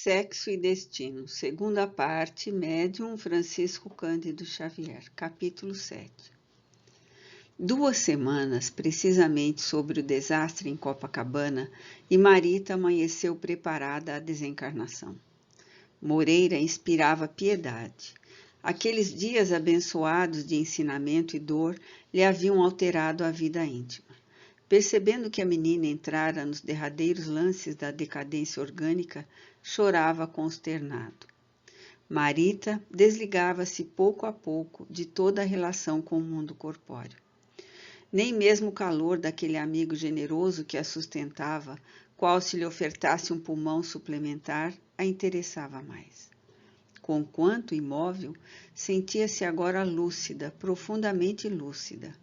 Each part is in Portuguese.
Sexo e Destino, segunda parte, Médium Francisco Cândido Xavier, capítulo 7. 2 semanas, precisamente sobre o desastre em Copacabana, e Marita amanheceu preparada à desencarnação. Moreira inspirava piedade. Aqueles dias abençoados de ensinamento e dor lhe haviam alterado a vida íntima. Percebendo que a menina entrara nos derradeiros lances da decadência orgânica, chorava consternado. Marita desligava-se pouco a pouco de toda a relação com o mundo corpóreo. Nem mesmo o calor daquele amigo generoso que a sustentava, qual se lhe ofertasse um pulmão suplementar, a interessava mais. Conquanto imóvel, sentia-se agora lúcida, profundamente lúcida.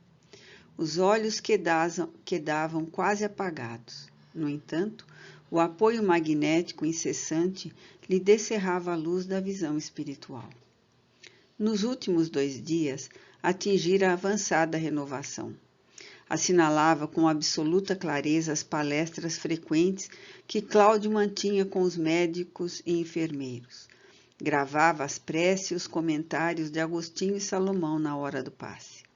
Os olhos quedavam quase apagados. No entanto, o apoio magnético incessante lhe descerrava a luz da visão espiritual. Nos últimos 2 dias, atingira a avançada renovação. Assinalava com absoluta clareza as palestras frequentes que Cláudio mantinha com os médicos e enfermeiros. Gravava as preces e os comentários de Agostinho e Salomão na hora do passe.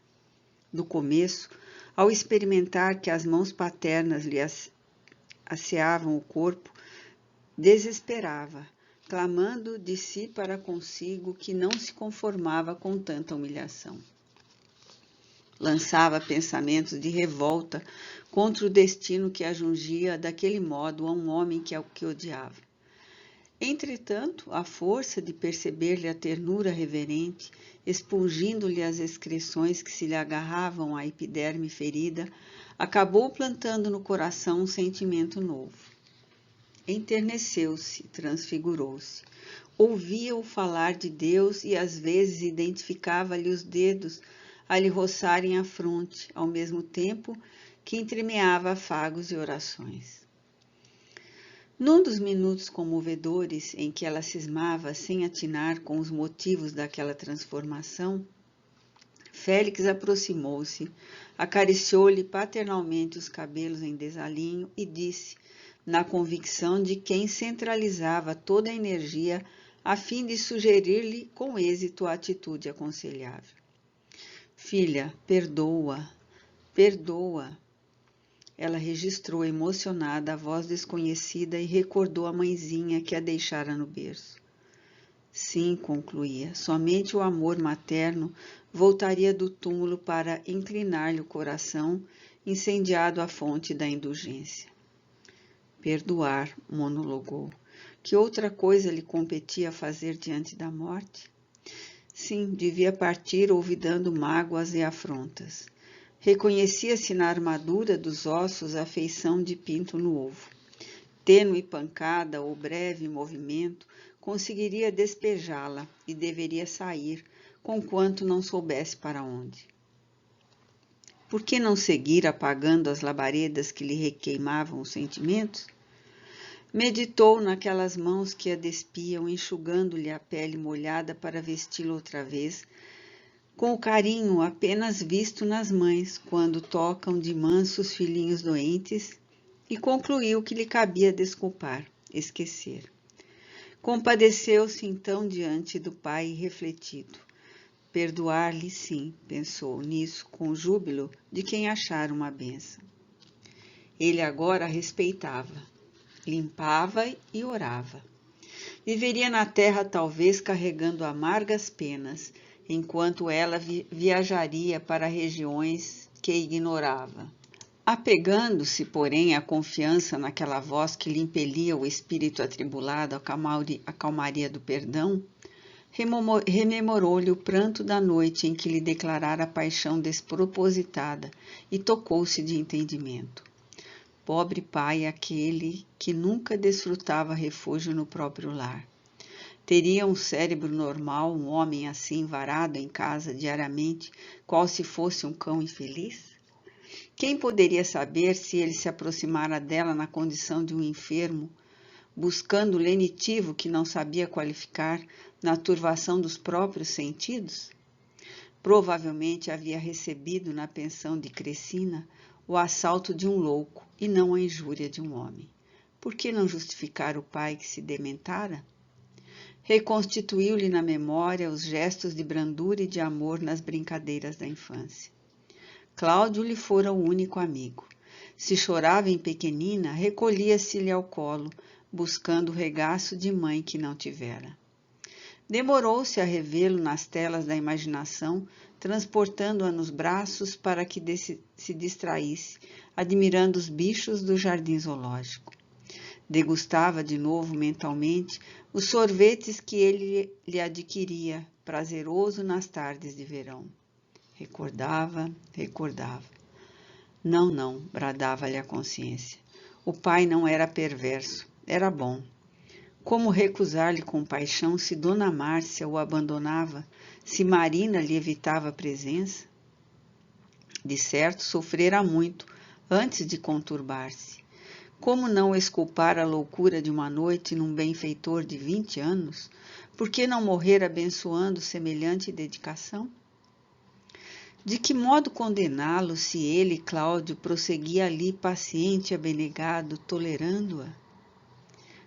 No começo, ao experimentar que as mãos paternas lhe asseavam o corpo, desesperava, clamando de si para consigo que não se conformava com tanta humilhação. Lançava pensamentos de revolta contra o destino que a jungia daquele modo a um homem que odiava. Entretanto, à força de perceber-lhe a ternura reverente, expungindo-lhe as excreções que se lhe agarravam à epiderme ferida, acabou plantando no coração um sentimento novo. Enterneceu-se, transfigurou-se. Ouvia-o falar de Deus e às vezes identificava-lhe os dedos a lhe roçarem a fronte, ao mesmo tempo que entremeava afagos e orações. Num dos minutos comovedores em que ela cismava sem atinar com os motivos daquela transformação, Félix aproximou-se, acariciou-lhe paternalmente os cabelos em desalinho e disse, na convicção de quem centralizava toda a energia a fim de sugerir-lhe com êxito a atitude aconselhável. Filha, perdoa, perdoa. Ela registrou emocionada a voz desconhecida e recordou a mãezinha que a deixara no berço. Sim, concluía, somente o amor materno voltaria do túmulo para inclinar-lhe o coração, incendiado à fonte da indulgência. Perdoar, monologou. Que outra coisa lhe competia fazer diante da morte? Sim, devia partir olvidando mágoas e afrontas. Reconhecia-se na armadura dos ossos a feição de pinto no ovo. Tênue pancada ou breve movimento conseguiria despejá-la e deveria sair, conquanto não soubesse para onde. Por que não seguir apagando as labaredas que lhe requeimavam os sentimentos? Meditou naquelas mãos que a despiam, enxugando-lhe a pele molhada para vesti-la outra vez, com o carinho apenas visto nas mães, quando tocam de manso os filhinhos doentes, e concluiu que lhe cabia desculpar, esquecer. Compadeceu-se então diante do pai refletido. Perdoar-lhe sim, pensou nisso com júbilo de quem achara uma bênção. Ele agora a respeitava, limpava e orava. Viveria na terra talvez carregando amargas penas, enquanto ela viajaria para regiões que ignorava. Apegando-se, porém, à confiança naquela voz que lhe impelia o espírito atribulado à calmaria do perdão, rememorou-lhe o pranto da noite em que lhe declarara a paixão despropositada e tocou-se de entendimento. Pobre pai aquele que nunca desfrutava refúgio no próprio lar. Teria um cérebro normal um homem assim varado em casa diariamente, qual se fosse um cão infeliz? Quem poderia saber se ele se aproximara dela na condição de um enfermo, buscando o lenitivo que não sabia qualificar na turvação dos próprios sentidos? Provavelmente havia recebido na pensão de Crescina o assalto de um louco e não a injúria de um homem. por que não justificar o pai que se dementara? Reconstituiu-lhe na memória os gestos de brandura e de amor nas brincadeiras da infância. Cláudio lhe fora o único amigo. Se chorava em pequenina, recolhia-se-lhe ao colo, buscando o regaço de mãe que não tivera. Demorou-se a revê-lo nas telas da imaginação, transportando-a nos braços para que se distraísse, admirando os bichos do jardim zoológico. Degustava de novo mentalmente os sorvetes que ele lhe adquiria, prazeroso nas tardes de verão. Recordava. Não, bradava-lhe a consciência. O pai não era perverso, era bom. Como recusar-lhe compaixão se Dona Márcia o abandonava, se Marina lhe evitava a presença? De certo, sofrera muito antes de conturbar-se. Como não exculpar a loucura de uma noite num benfeitor de 20 anos? Por que não morrer abençoando semelhante dedicação? De que modo condená-lo se ele, Cláudio, prosseguia ali paciente e abnegado, tolerando-a?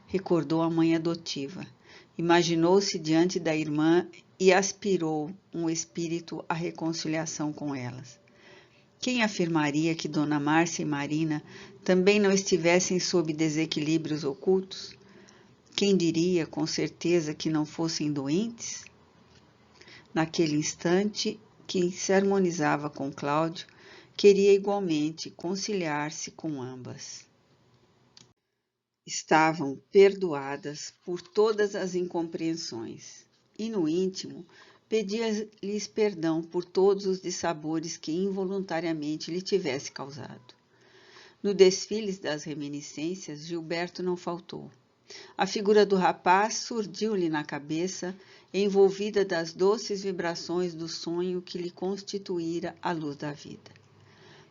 Recordou a mãe adotiva, imaginou-se diante da irmã e aspirou um espírito à reconciliação com elas. Quem afirmaria que Dona Márcia e Marina também não estivessem sob desequilíbrios ocultos? Quem diria com certeza que não fossem doentes? Naquele instante que se harmonizava com Cláudio, queria igualmente conciliar-se com ambas. Estavam perdoadas por todas as incompreensões, e no íntimo pedia-lhes perdão por todos os dissabores que involuntariamente lhe tivesse causado. No desfile das reminiscências, Gilberto não faltou. A figura do rapaz surgiu-lhe na cabeça, envolvida das doces vibrações do sonho que lhe constituíra a luz da vida.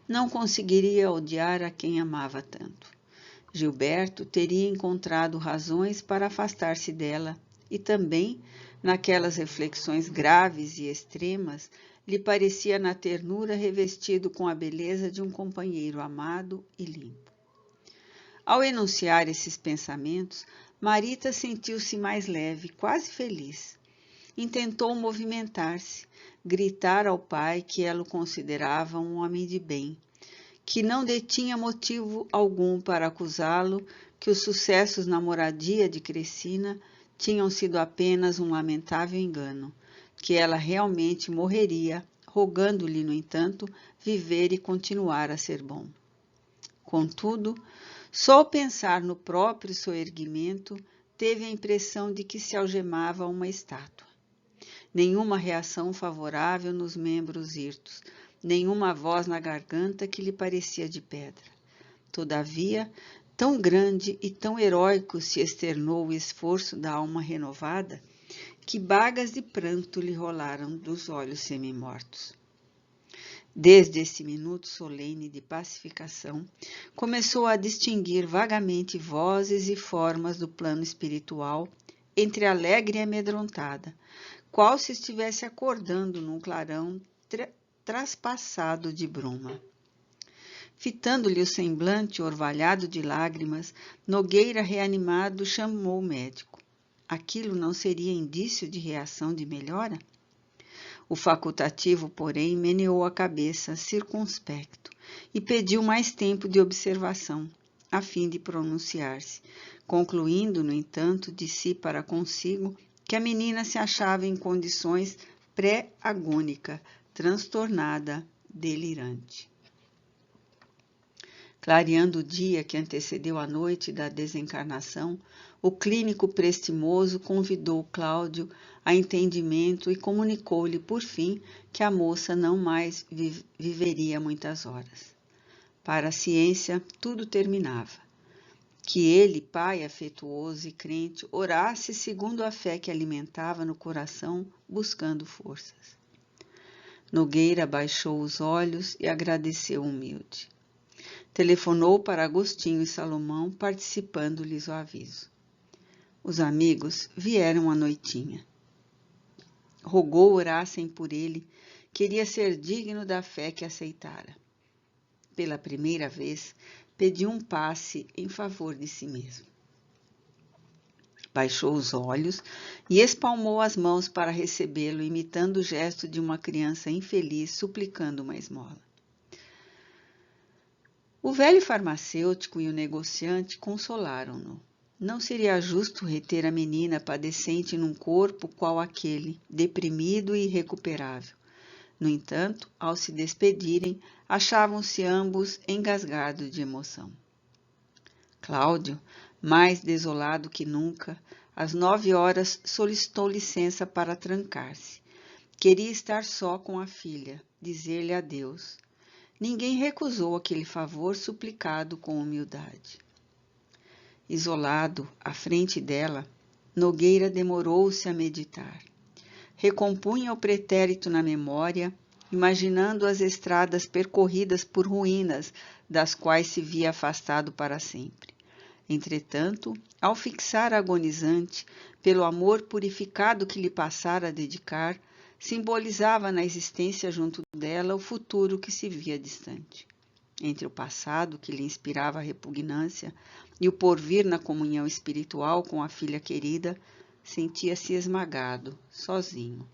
Não conseguiria odiar a quem amava tanto. Gilberto teria encontrado razões para afastar-se dela e também, naquelas reflexões graves e extremas, lhe parecia na ternura revestido com a beleza de um companheiro amado e limpo. Ao enunciar esses pensamentos, Marita sentiu-se mais leve, quase feliz. Intentou movimentar-se, gritar ao pai que ela o considerava um homem de bem, que não detinha motivo algum para acusá-lo, que os sucessos na moradia de Crescina tinham sido apenas um lamentável engano, que ela realmente morreria, rogando-lhe, no entanto, viver e continuar a ser bom. Contudo, só ao pensar no próprio soerguimento, teve a impressão de que se algemava a uma estátua. Nenhuma reação favorável nos membros hirtos, nenhuma voz na garganta que lhe parecia de pedra. Todavia, tão grande e tão heróico se externou o esforço da alma renovada, que bagas de pranto lhe rolaram dos olhos semimortos. Desde esse minuto solene de pacificação, começou a distinguir vagamente vozes e formas do plano espiritual, entre alegre e amedrontada, qual se estivesse acordando num clarão traspassado de bruma. Fitando-lhe o semblante orvalhado de lágrimas, Nogueira, reanimado, chamou o médico. Aquilo não seria indício de reação de melhora? O facultativo, porém, meneou a cabeça, circunspecto, e pediu mais tempo de observação, a fim de pronunciar-se, concluindo, no entanto, de si para consigo, que a menina se achava em condições pré-agônica, transtornada, delirante. Clareando o dia que antecedeu a noite da desencarnação, o clínico prestimoso convidou Cláudio a entendimento e comunicou-lhe, por fim, que a moça não mais viveria muitas horas. Para a ciência, tudo terminava. Que ele, pai afetuoso e crente, orasse segundo a fé que alimentava no coração, buscando forças. Nogueira baixou os olhos e agradeceu humilde. Telefonou para Agostinho e Salomão, participando-lhes o aviso. Os amigos vieram à noitinha. Rogou orassem por ele, queria ser digno da fé que aceitara. Pela primeira vez, pediu um passe em favor de si mesmo. Baixou os olhos e espalmou as mãos para recebê-lo, imitando o gesto de uma criança infeliz suplicando uma esmola. O velho farmacêutico e o negociante consolaram-no. Não seria justo reter a menina padecente num corpo qual aquele, deprimido e irrecuperável. No entanto, ao se despedirem, achavam-se ambos engasgados de emoção. Cláudio, mais desolado que nunca, às 9h solicitou licença para trancar-se. Queria estar só com a filha, dizer-lhe adeus. Ninguém recusou aquele favor suplicado com humildade. Isolado, à frente dela, Nogueira demorou-se a meditar. Recompunha o pretérito na memória, imaginando as estradas percorridas por ruínas das quais se via afastado para sempre. Entretanto, ao fixar a agonizante, pelo amor purificado que lhe passara a dedicar, simbolizava na existência junto dela o futuro que se via distante. Entre o passado, que lhe inspirava repugnância, e o porvir na comunhão espiritual com a filha querida, sentia-se esmagado, sozinho.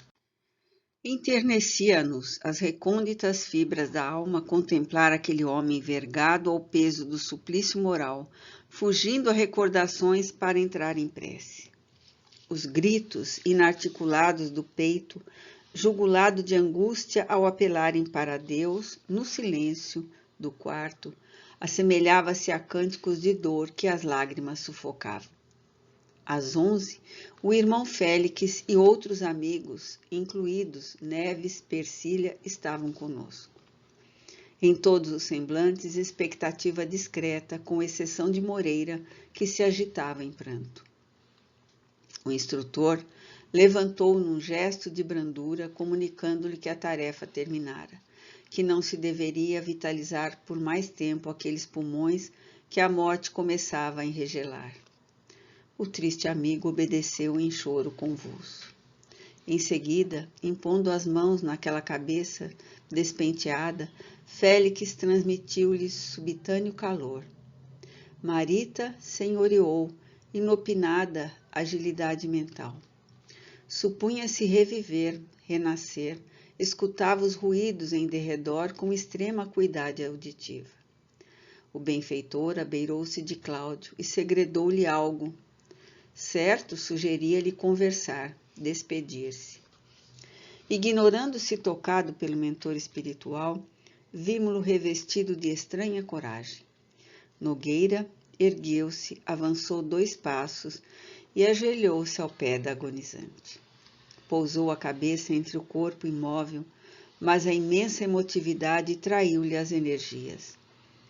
Enternecia-nos as recônditas fibras da alma contemplar aquele homem envergado ao peso do suplício moral, fugindo a recordações para entrar em prece. Os gritos inarticulados do peito, jugulado de angústia ao apelarem para Deus, no silêncio do quarto, assemelhava-se a cânticos de dor que as lágrimas sufocavam. Às 11, o irmão Félix e outros amigos, incluídos Neves, Persília, estavam conosco. Em todos os semblantes, expectativa discreta, com exceção de Moreira, que se agitava em pranto. O instrutor levantou-o num gesto de brandura, comunicando-lhe que a tarefa terminara, que não se deveria vitalizar por mais tempo aqueles pulmões que a morte começava a enregelar. O triste amigo obedeceu em choro convulso. Em seguida, impondo as mãos naquela cabeça despenteada, Félix transmitiu-lhe subitâneo calor. Marita senhoreou, inopinada agilidade mental. Supunha-se reviver, renascer, escutava os ruídos em derredor com extrema acuidade auditiva. O benfeitor abeirou-se de Cláudio e segredou-lhe algo. Certo, sugeria-lhe conversar, despedir-se. Ignorando-se tocado pelo mentor espiritual, vimo-lo revestido de estranha coragem. Nogueira ergueu-se, avançou 2 passos e ajoelhou-se ao pé da agonizante. Pousou a cabeça entre o corpo imóvel, mas a imensa emotividade traiu-lhe as energias.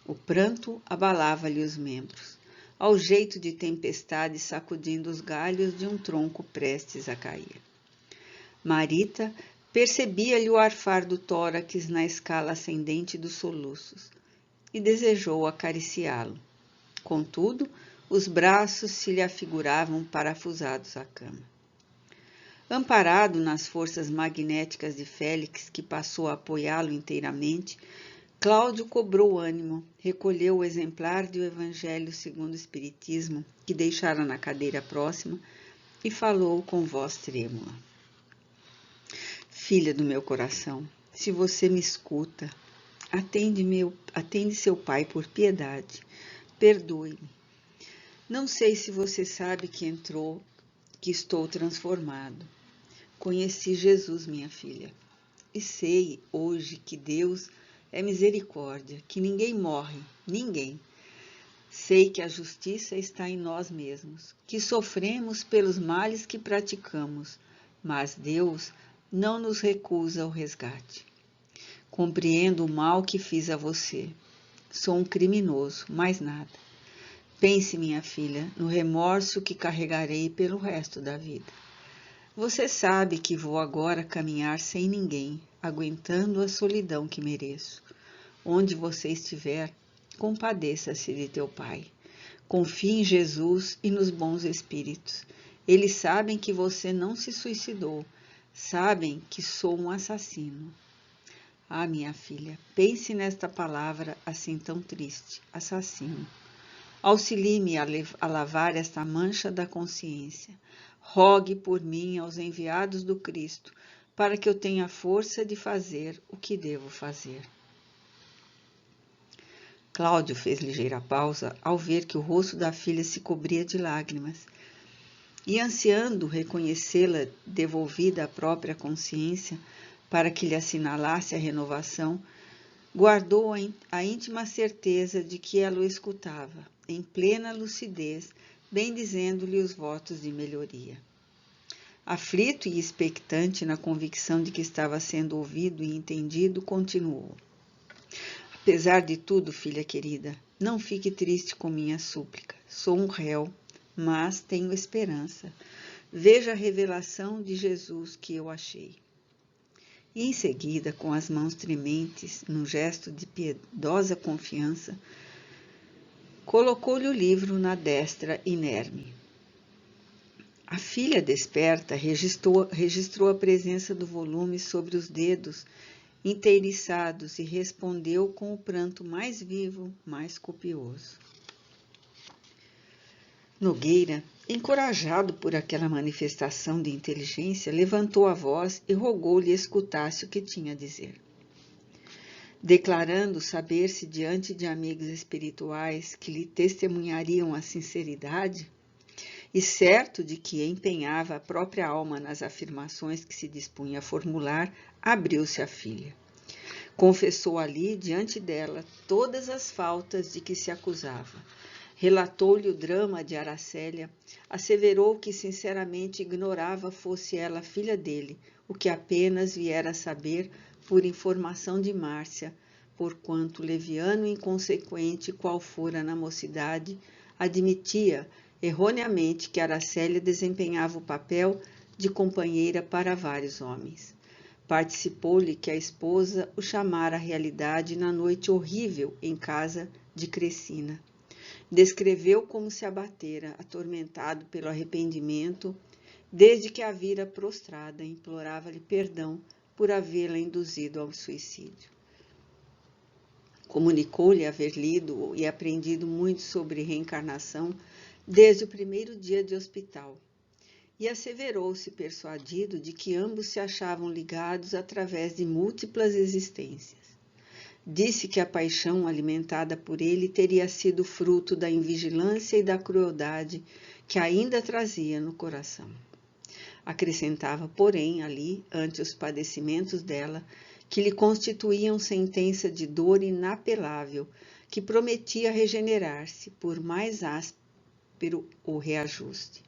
O pranto abalava-lhe os membros, ao jeito de tempestade sacudindo os galhos de um tronco prestes a cair. Marita percebia-lhe o arfar do tórax na escala ascendente dos soluços e desejou acariciá-lo. Contudo, os braços se lhe afiguravam parafusados à cama. Amparado nas forças magnéticas de Félix, que passou a apoiá-lo inteiramente, Cláudio cobrou ânimo, recolheu o exemplar do Evangelho segundo o Espiritismo, que deixara na cadeira próxima, e falou com voz trêmula. Filha do meu coração, se você me escuta, atende seu pai por piedade, perdoe-me. Não sei se você sabe que estou transformado. Conheci Jesus, minha filha, e sei hoje que Deus é misericórdia, que ninguém morre, ninguém. Sei que a justiça está em nós mesmos, que sofremos pelos males que praticamos, mas Deus não nos recusa o resgate. Compreendo o mal que fiz a você. Sou um criminoso, mais nada. Pense, minha filha, no remorso que carregarei pelo resto da vida. Você sabe que vou agora caminhar sem ninguém, aguentando a solidão que mereço. Onde você estiver, compadeça-se de teu pai. Confie em Jesus e nos bons espíritos. Eles sabem que você não se suicidou. Sabem que sou um assassino. Ah, minha filha, pense nesta palavra assim tão triste, assassino. Auxilie-me a lavar esta mancha da consciência. Rogue por mim aos enviados do Cristo, para que eu tenha força de fazer o que devo fazer. Cláudio fez ligeira pausa ao ver que o rosto da filha se cobria de lágrimas, e ansiando reconhecê-la devolvida à própria consciência, para que lhe assinalasse a renovação, guardou a íntima certeza de que ela o escutava, em plena lucidez, bendizendo-lhe os votos de melhoria. Aflito e expectante na convicção de que estava sendo ouvido e entendido, continuou. Apesar de tudo, filha querida, não fique triste com minha súplica. Sou um réu, mas tenho esperança. Veja a revelação de Jesus que eu achei. E em seguida, com as mãos trementes, num gesto de piedosa confiança, colocou-lhe o livro na destra inerme. A filha desperta registrou a presença do volume sobre os dedos inteiriçados e respondeu com o pranto mais vivo, mais copioso. Nogueira, encorajado por aquela manifestação de inteligência, levantou a voz e rogou-lhe escutasse o que tinha a dizer. Declarando saber-se diante de amigos espirituais que lhe testemunhariam a sinceridade, e certo de que empenhava a própria alma nas afirmações que se dispunha a formular, abriu-se à filha. Confessou ali, diante dela, todas as faltas de que se acusava. Relatou-lhe o drama de Aracélia, asseverou que sinceramente ignorava fosse ela filha dele, o que apenas viera a saber por informação de Márcia, porquanto leviano e inconsequente qual fora na mocidade, admitia erroneamente que Aracélia desempenhava o papel de companheira para vários homens. Participou-lhe que a esposa o chamara à realidade na noite horrível em casa de Crescina. Descreveu como se abatera, atormentado pelo arrependimento, desde que a vira prostrada, implorava-lhe perdão por havê-la induzido ao suicídio. Comunicou-lhe haver lido e aprendido muito sobre reencarnação desde o primeiro dia de hospital, e asseverou-se persuadido de que ambos se achavam ligados através de múltiplas existências. Disse que a paixão alimentada por ele teria sido fruto da invigilância e da crueldade que ainda trazia no coração. Acrescentava, porém, ali, ante os padecimentos dela, que lhe constituíam sentença de dor inapelável, que prometia regenerar-se, por mais áspero o reajuste.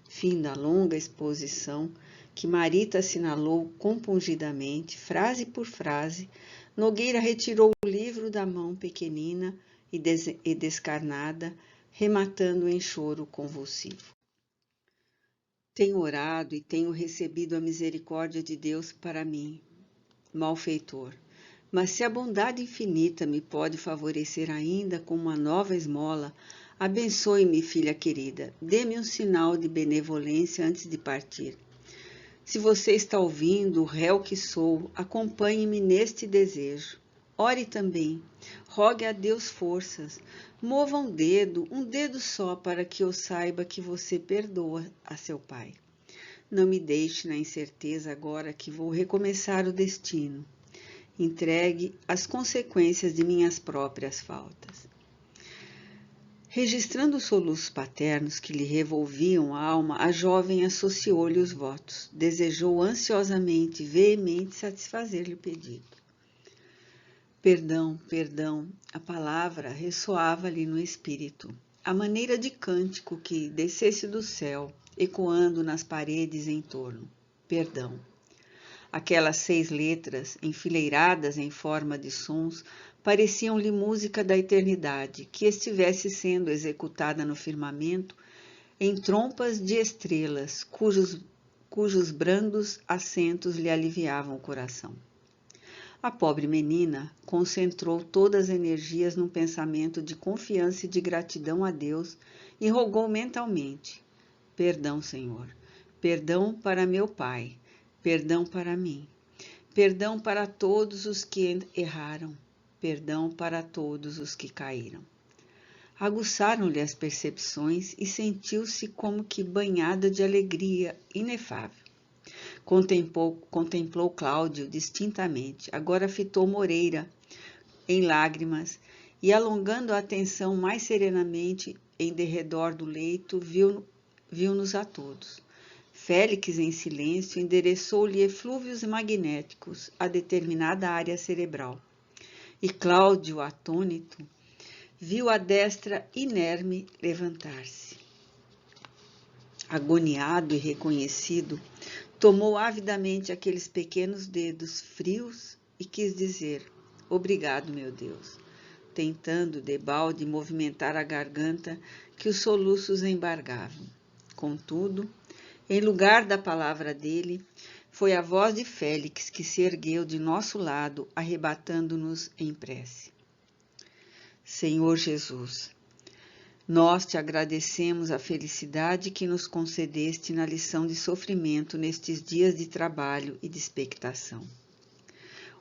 Fim da longa exposição, que Marita assinalou compungidamente, frase por frase, Nogueira retirou o livro da mão pequenina e descarnada, rematando em choro convulsivo. Tenho orado e tenho recebido a misericórdia de Deus para mim, malfeitor. Mas se a bondade infinita me pode favorecer ainda com uma nova esmola, abençoe-me, filha querida, dê-me um sinal de benevolência antes de partir. Se você está ouvindo, réu que sou, acompanhe-me neste desejo. Ore também, rogue a Deus forças, mova um dedo só para que eu saiba que você perdoa a seu pai. Não me deixe na incerteza agora que vou recomeçar o destino. Entregue as consequências de minhas próprias faltas. Registrando os soluços paternos que lhe revolviam a alma, a jovem associou-lhe os votos. Desejou ansiosamente, veemente satisfazer-lhe o pedido. Perdão, perdão, a palavra ressoava-lhe no espírito, à maneira de cântico que descesse do céu, ecoando nas paredes em torno. Perdão. Aquelas 6 letras, enfileiradas em forma de sons, pareciam-lhe música da eternidade, que estivesse sendo executada no firmamento em trompas de estrelas, cujos brandos acentos lhe aliviavam o coração. A pobre menina concentrou todas as energias num pensamento de confiança e de gratidão a Deus e rogou mentalmente: Perdão, Senhor, perdão para meu pai, perdão para mim. perdão para todos os que erraram, perdão para todos os que caíram. Aguçaram-lhe as percepções e sentiu-se como que banhada de alegria inefável. Contemplou Cláudio distintamente, agora fitou Moreira em lágrimas e, alongando a atenção mais serenamente em derredor do leito, viu-nos a todos. Félix, em silêncio, endereçou-lhe eflúvios magnéticos a determinada área cerebral. E Cláudio, atônito, viu a destra inerme levantar-se. Agoniado e reconhecido, tomou avidamente aqueles pequenos dedos frios e quis dizer: obrigado, meu Deus, tentando debalde movimentar a garganta que os soluços embargavam. Contudo, em lugar da palavra dele, foi a voz de Félix que se ergueu de nosso lado, arrebatando-nos em prece. Senhor Jesus, nós te agradecemos a felicidade que nos concedeste na lição de sofrimento nestes dias de trabalho e de expectação.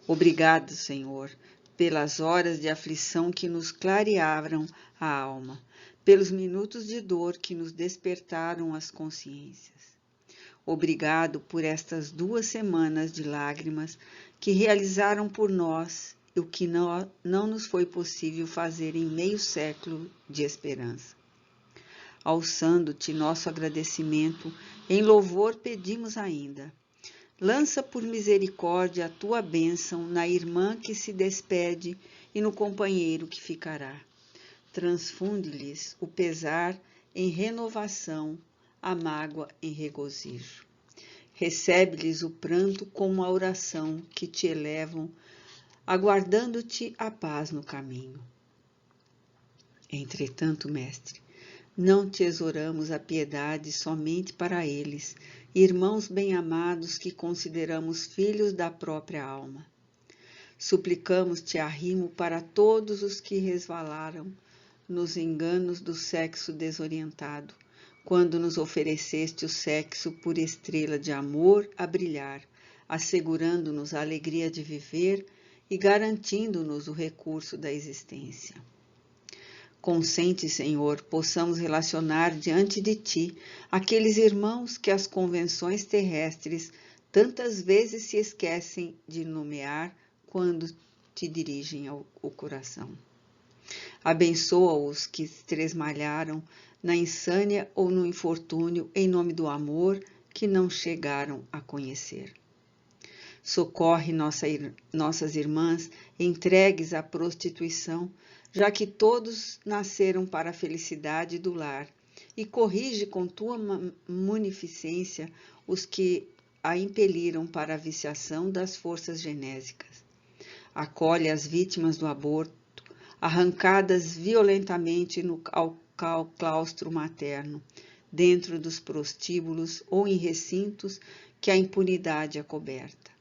Obrigado, Senhor, pelas horas de aflição que nos clarearam a alma, pelos minutos de dor que nos despertaram as consciências. Obrigado por estas 2 semanas de lágrimas que realizaram por nós o que não nos foi possível fazer em meio século de esperança. Alçando-te nosso agradecimento, em louvor pedimos ainda: lança por misericórdia a tua bênção na irmã que se despede e no companheiro que ficará. Transfunde-lhes o pesar em renovação, a mágoa em regozijo. Recebe-lhes o pranto como a oração que te elevam, aguardando-te a paz no caminho. Entretanto, Mestre, não te exoramos a piedade somente para eles, irmãos bem-amados que consideramos filhos da própria alma. Suplicamos-te arrimo para todos os que resvalaram nos enganos do sexo desorientado, quando nos ofereceste o sexo por estrela de amor a brilhar, assegurando-nos a alegria de viver e garantindo-nos o recurso da existência. Consente, Senhor, possamos relacionar diante de Ti aqueles irmãos que as convenções terrestres tantas vezes se esquecem de nomear quando Te dirigem ao coração. Abençoa-os que tresmalharam na insânia ou no infortúnio em nome do amor que não chegaram a conhecer. Socorre nossas irmãs entregues à prostituição, já que todos nasceram para a felicidade do lar, e corrige com tua munificência os que a impeliram para a viciação das forças genésicas. Acolhe as vítimas do aborto, arrancadas violentamente ao claustro materno, dentro dos prostíbulos ou em recintos que a impunidade acoberta.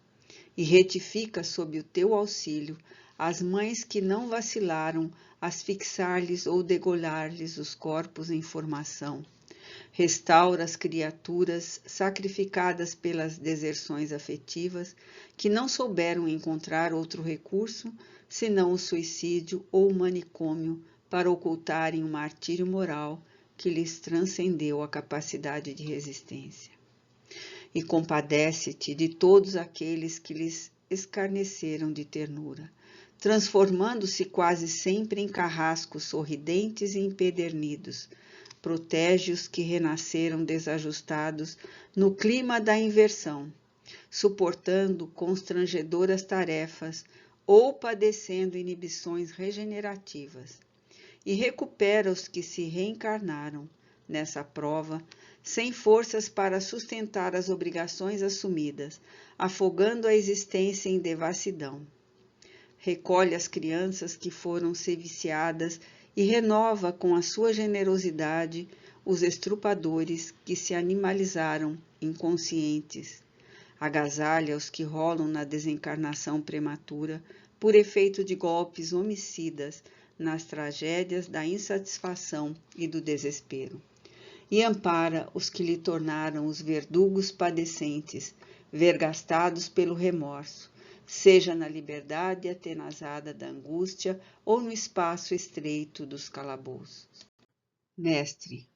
E retifica sob o teu auxílio as mães que não vacilaram asfixiar-lhes ou degolhar-lhes os corpos em formação. Restaura as criaturas sacrificadas pelas deserções afetivas que não souberam encontrar outro recurso senão o suicídio ou o manicômio para ocultarem o martírio moral que lhes transcendeu a capacidade de resistência. E compadece-te de todos aqueles que lhes escarneceram de ternura, transformando-se quase sempre em carrascos sorridentes e empedernidos. Protege os que renasceram desajustados no clima da inversão, suportando constrangedoras tarefas ou padecendo inibições regenerativas, e recupera os que se reencarnaram nessa prova, sem forças para sustentar as obrigações assumidas, afogando a existência em devassidão. Recolhe as crianças que foram seviciadas e renova com a sua generosidade os estrupadores que se animalizaram inconscientes. Agasalha os que rolam na desencarnação prematura por efeito de golpes homicidas nas tragédias da insatisfação e do desespero. E ampara os que lhe tornaram os verdugos padecentes, vergastados pelo remorso, seja na liberdade atenazada da angústia ou no espaço estreito dos calabouços. Mestre,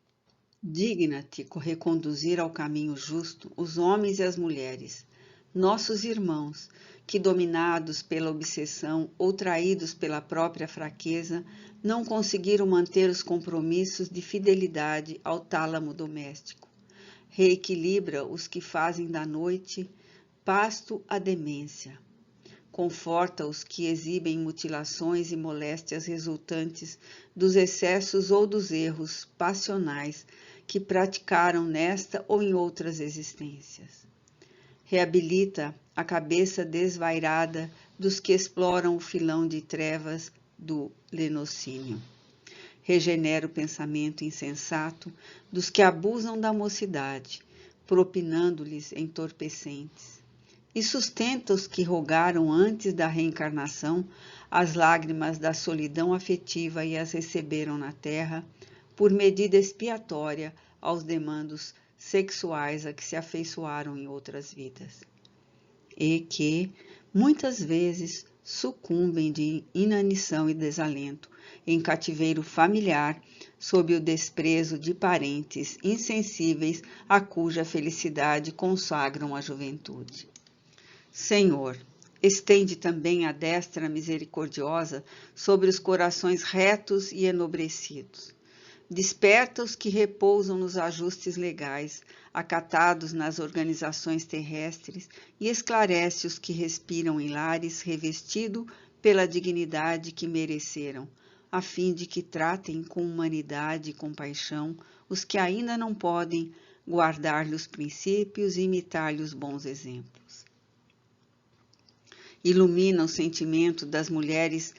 digna-te reconduzir ao caminho justo os homens e as mulheres, nossos irmãos, que dominados pela obsessão ou traídos pela própria fraqueza, não conseguiram manter os compromissos de fidelidade ao tálamo doméstico. Reequilibra os que fazem da noite pasto à demência. Conforta os que exibem mutilações e moléstias resultantes dos excessos ou dos erros passionais que praticaram nesta ou em outras existências. Reabilita a cabeça desvairada dos que exploram o filão de trevas do lenocínio. Regenera o pensamento insensato dos que abusam da mocidade, propinando-lhes entorpecentes. E sustenta os que rogaram antes da reencarnação as lágrimas da solidão afetiva e as receberam na terra, por medida expiatória aos demandos sexuais a que se afeiçoaram em outras vidas. E que, muitas vezes, sucumbem de inanição e desalento em cativeiro familiar, sob o desprezo de parentes insensíveis a cuja felicidade consagram a juventude. Senhor, estende também a destra misericordiosa sobre os corações retos e enobrecidos. Desperta os que repousam nos ajustes legais, acatados nas organizações terrestres, e esclarece os que respiram em lares revestido pela dignidade que mereceram, a fim de que tratem com humanidade e compaixão os que ainda não podem guardar-lhe os princípios e imitar-lhe os bons exemplos. Ilumina o sentimento das mulheres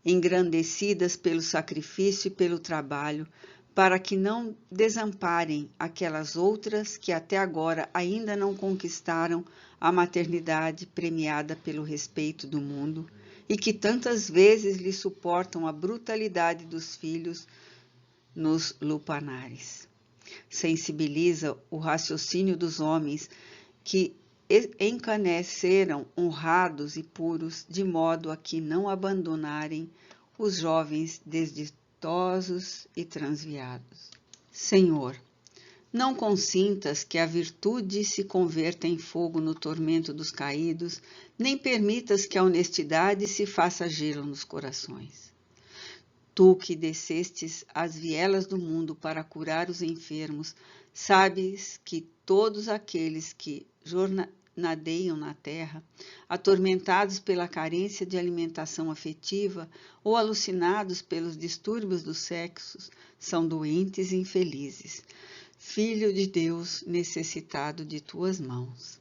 engrandecidas pelo sacrifício e pelo trabalho, para que não desamparem aquelas outras que até agora ainda não conquistaram a maternidade premiada pelo respeito do mundo e que tantas vezes lhe suportam a brutalidade dos filhos nos lupanares. Sensibiliza o raciocínio dos homens que encaneceram honrados e puros, de modo a que não abandonarem os jovens desditosos e transviados. Senhor, não consintas que a virtude se converta em fogo no tormento dos caídos, nem permitas que a honestidade se faça gelo nos corações. Tu que descestes às vielas do mundo para curar os enfermos, sabes que todos aqueles que jornadeiam na terra, atormentados pela carência de alimentação afetiva ou alucinados pelos distúrbios dos sexos, são doentes e infelizes. Filho de Deus, necessitado de tuas mãos.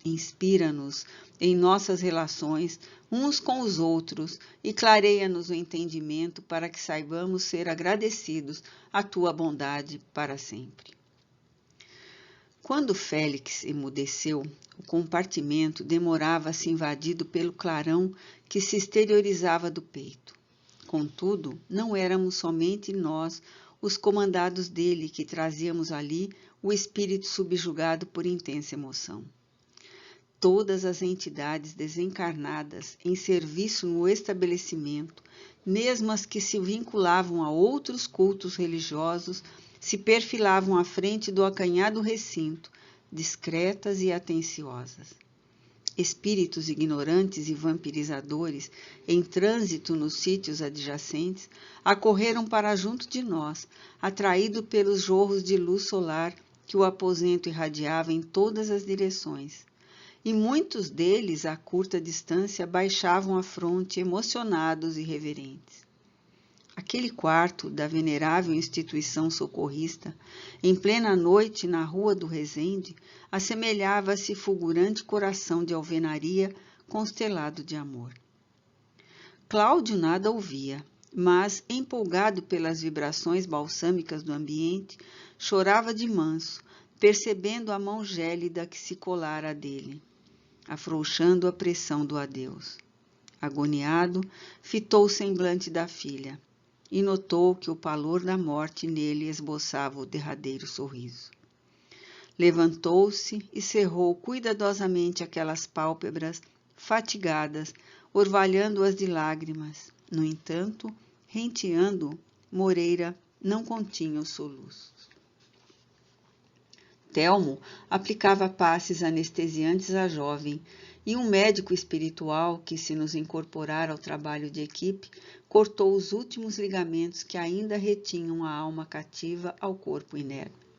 Inspira-nos em nossas relações uns com os outros e clareia-nos o entendimento para que saibamos ser agradecidos à tua bondade para sempre. Quando Félix emudeceu, o compartimento demorava-se invadido pelo clarão que se exteriorizava do peito. Contudo, não éramos somente nós, os comandados dele, que trazíamos ali o espírito subjugado por intensa emoção. Todas as entidades desencarnadas em serviço no estabelecimento, mesmo as que se vinculavam a outros cultos religiosos, se perfilavam à frente do acanhado recinto, discretas e atenciosas. Espíritos ignorantes e vampirizadores, em trânsito nos sítios adjacentes, acorreram para junto de nós, atraídos pelos jorros de luz solar que o aposento irradiava em todas as direções. E muitos deles, a curta distância, baixavam a fronte, emocionados e reverentes. Aquele quarto da venerável instituição socorrista, em plena noite na rua do Resende, assemelhava-se fulgurante coração de alvenaria constelado de amor. Cláudio nada ouvia, mas, empolgado pelas vibrações balsâmicas do ambiente, chorava de manso, percebendo a mão gélida que se colara a dele, afrouxando a pressão do adeus. Agoniado, fitou o semblante da filha e notou que o pavor da morte nele esboçava o derradeiro sorriso. Levantou-se e cerrou cuidadosamente aquelas pálpebras fatigadas, orvalhando-as de lágrimas. No entanto, renteando, Moreira não continha os soluços. Telmo aplicava passes anestesiantes à jovem, e um médico espiritual que se nos incorporara ao trabalho de equipe cortou os últimos ligamentos que ainda retinham a alma cativa ao corpo inerte.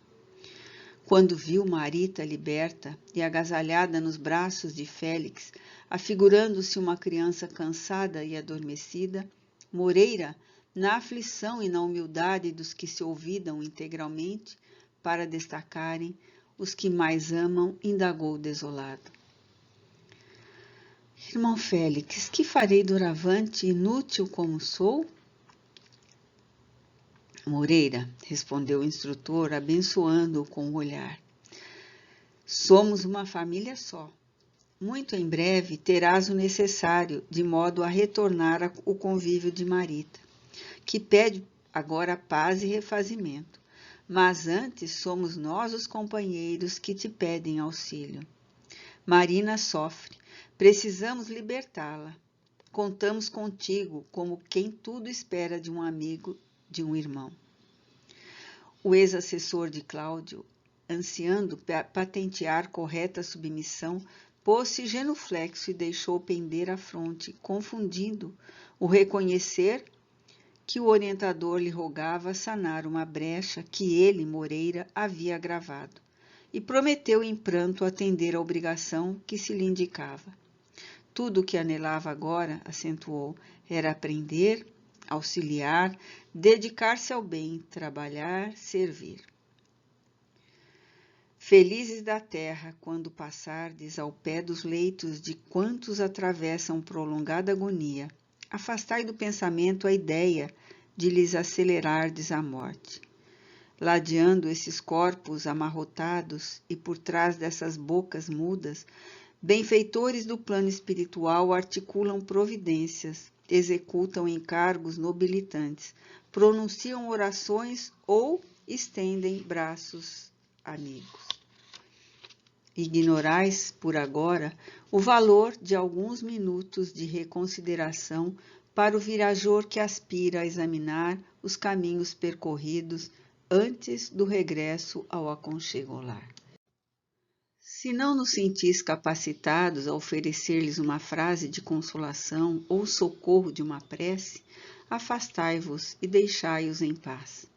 Quando viu Marita liberta e agasalhada nos braços de Félix, afigurando-se uma criança cansada e adormecida, Moreira, na aflição e na humildade dos que se olvidam integralmente para destacarem os que mais amam, indagou desolado. Irmão Félix, que farei doravante, inútil como sou? Moreira, respondeu o instrutor, abençoando-o com o olhar. Somos uma família só. Muito em breve terás o necessário, de modo a retornar o convívio de Marita, que pede agora paz e refazimento. Mas antes somos nós os companheiros que te pedem auxílio. Marina sofre. Precisamos libertá-la. Contamos contigo como quem tudo espera de um amigo, de um irmão. O ex-assessor de Cláudio, ansiando patentear correta submissão, pôs-se genuflexo e deixou pender a fronte, confundindo o reconhecer que o orientador lhe rogava sanar uma brecha que ele, Moreira, havia agravado, e prometeu em pranto atender a obrigação que se lhe indicava. Tudo o que anelava agora, acentuou, era aprender, auxiliar, dedicar-se ao bem, trabalhar, servir. Felizes da terra, quando passardes ao pé dos leitos de quantos atravessam prolongada agonia, afastai do pensamento a ideia de lhes acelerardes a morte. Ladeando esses corpos amarrotados e por trás dessas bocas mudas, benfeitores do plano espiritual articulam providências, executam encargos nobilitantes, pronunciam orações ou estendem braços amigos. Ignorais, por agora, o valor de alguns minutos de reconsideração para o viajor que aspira a examinar os caminhos percorridos antes do regresso ao aconchego lar. Se não nos sentis capacitados a oferecer-lhes uma frase de consolação ou socorro de uma prece, afastai-vos e deixai-os em paz.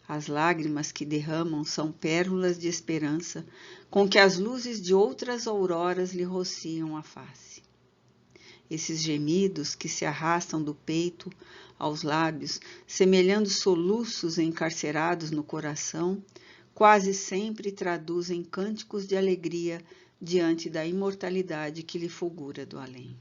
As lágrimas que derramam são pérolas de esperança com que as luzes de outras auroras lhe rociam a face. Esses gemidos que se arrastam do peito aos lábios, semelhando soluços encarcerados no coração, quase sempre traduzem cânticos de alegria diante da imortalidade que lhe fulgura do além.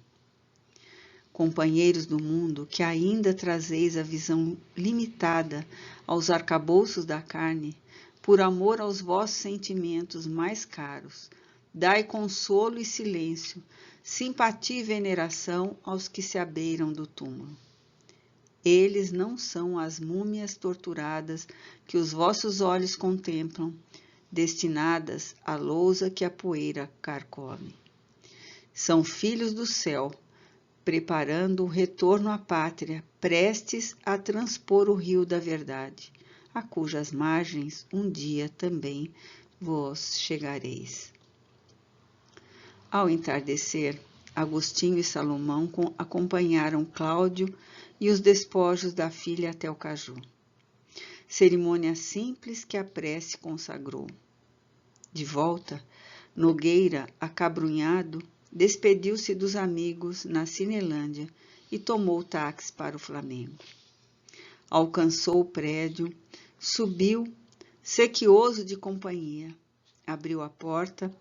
Companheiros do mundo, que ainda trazeis a visão limitada aos arcabouços da carne, por amor aos vossos sentimentos mais caros, dai consolo e silêncio, simpatia e veneração aos que se abeiram do túmulo. Eles não são as múmias torturadas que os vossos olhos contemplam, destinadas à lousa que a poeira carcome. São filhos do céu, preparando o retorno à pátria, prestes a transpor o rio da verdade, a cujas margens um dia também vos chegareis. Ao entardecer, Agostinho e Salomão acompanharam Cláudio e os despojos da filha até o caju. Cerimônia simples que a prece consagrou. De volta, Nogueira, acabrunhado, despediu-se dos amigos na Cinelândia e tomou táxi para o Flamengo. Alcançou o prédio, subiu, sequioso de companhia, abriu a porta,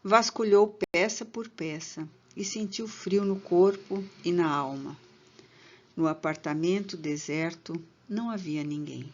vasculhou peça por peça e sentiu frio no corpo e na alma. No apartamento deserto não havia ninguém.